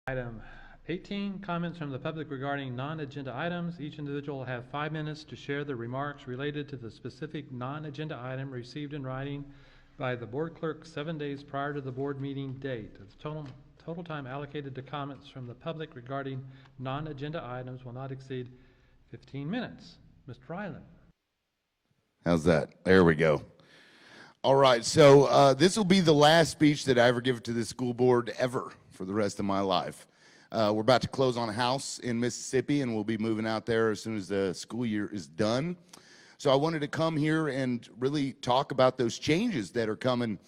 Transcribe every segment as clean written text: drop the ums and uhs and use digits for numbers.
Item 18, comments from the public regarding non-agenda items. Each individual will have 5 minutes to share their remarks related to the specific non-agenda item received in writing by the board clerk 7 days prior to the board meeting date. The total time allocated to comments from the public regarding non-agenda items will not exceed 15 minutes. Mr. Ryland. How's that? There we go. All right, so this will be the last speech that I ever give to the school board ever for the rest of my life. We're about to close on a house in Mississippi, and we'll be moving out there as soon as the school year is done. So I wanted to come here and really talk about those changes that are coming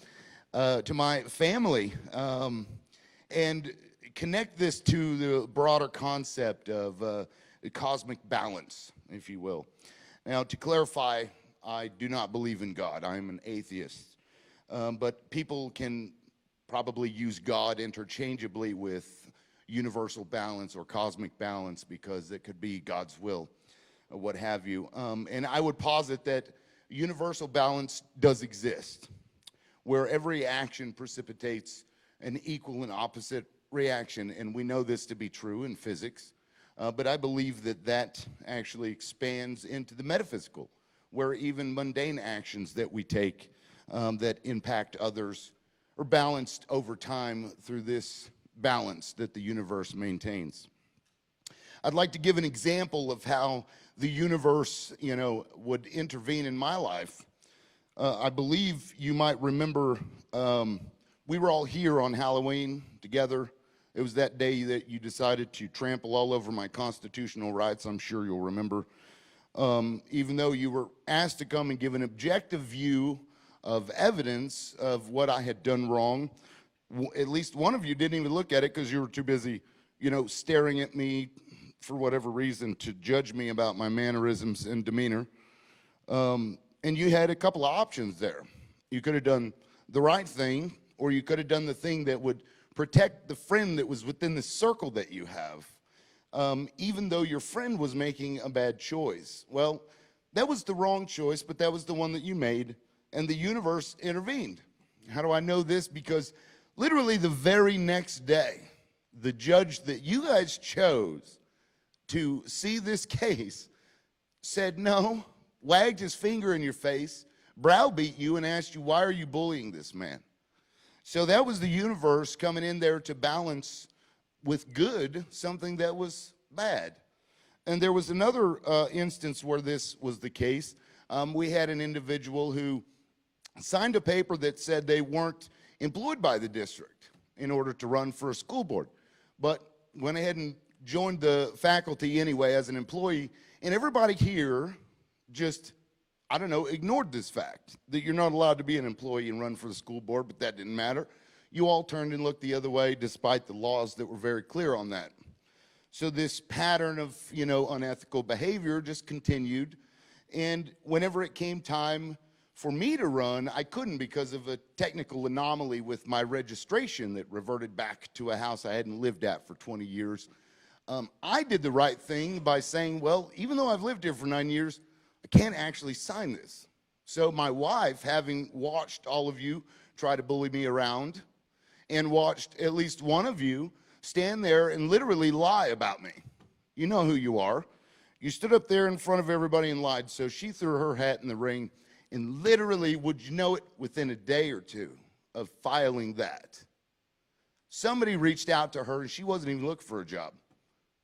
to my family and connect this to the broader concept of cosmic balance, if you will. Now, to clarify, I do not believe in God. I am an atheist. But people can probably use God interchangeably with universal balance or cosmic balance because it could be God's will or what have you. And I would posit that universal balance does exist, where every action precipitates an equal and opposite reaction. And we know this to be true in physics. But I believe that that actually expands into the metaphysical, where even mundane actions that we take that impact others are balanced over time through this balance that the universe maintains. I'd like to give an example of how the universe, would intervene in my life. I believe you might remember we were all here on Halloween together. It was that day that you decided to trample all over my constitutional rights. I'm sure you'll remember. Even though you were asked to come and give an objective view of evidence of what I had done wrong, at least one of you didn't even look at it because you were too busy, staring at me for whatever reason to judge me about my mannerisms and demeanor. And you had a couple of options there. You could have done the right thing, or you could have done the thing that would protect the friend that was within the circle that you have. Even though your friend was making a bad choice. Well, that was the wrong choice, but that was the one that you made, and the universe intervened. How do I know this? Because literally the very next day, the judge that you guys chose to see this case said no, wagged his finger in your face, browbeat you, and asked you, why are you bullying this man? So that was the universe coming in there to balance with good something that was bad. And there was another instance where this was the case. We had an individual who signed a paper that said they weren't employed by the district in order to run for a school board, but went ahead and joined the faculty anyway as an employee. And everybody here just, ignored this fact that you're not allowed to be an employee and run for the school board, but that didn't matter. You all turned and looked the other way despite the laws that were very clear on that. So this pattern of, unethical behavior just continued. And whenever it came time for me to run, I couldn't because of a technical anomaly with my registration that reverted back to a house I hadn't lived at for 20 years. I did the right thing by saying, well, even though I've lived here for 9 years, I can't actually sign this. So my wife, having watched all of you try to bully me around, and watched at least one of you stand there and literally lie about me. You know who you are. You stood up there in front of everybody and lied, so she threw her hat in the ring, and literally, would you know it, within a day or two of filing that, somebody reached out to her, and she wasn't even looking for a job.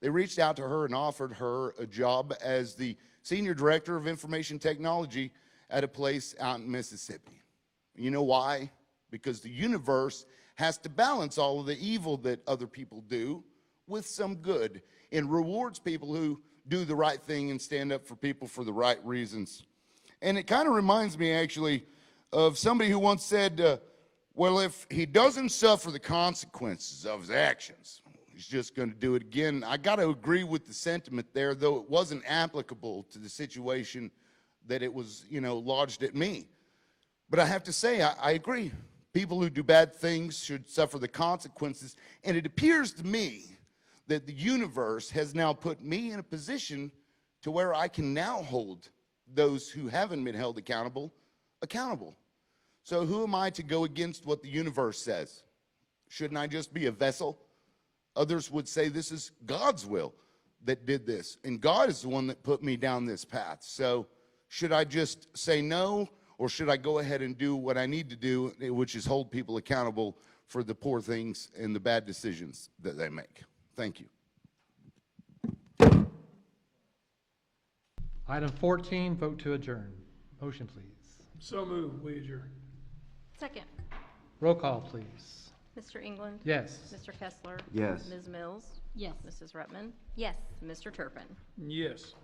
They reached out to her and offered her a job as the Senior Director of Information Technology at a place out in Mississippi. You know why? Because the universe has to balance all of the evil that other people do with some good, and rewards people who do the right thing and stand up for people for the right reasons. And it kind of reminds me, actually, of somebody who once said, well, if he doesn't suffer the consequences of his actions, he's just going to do it again. I got to agree with the sentiment there, though it wasn't applicable to the situation that it was, lodged at me. But I have to say, I agree. People who do bad things should suffer the consequences. And it appears to me that the universe has now put me in a position to where I can now hold those who haven't been held accountable. So who am I to go against what the universe says? Shouldn't I just be a vessel Others would say this is God's will that did this, and God is the one that put me down this path. So should I just say no, or should I go ahead and do what I need to do, which is hold people accountable for the poor things and the bad decisions that they make? Thank you. Item 14, vote to adjourn. Motion, please. So moved, we adjourn. Second. Roll call, please. Mr. England? Yes. Mr. Kessler? Yes. Ms. Mills? Yes. Mrs. Rutman? Yes. Mr. Turpin? Yes.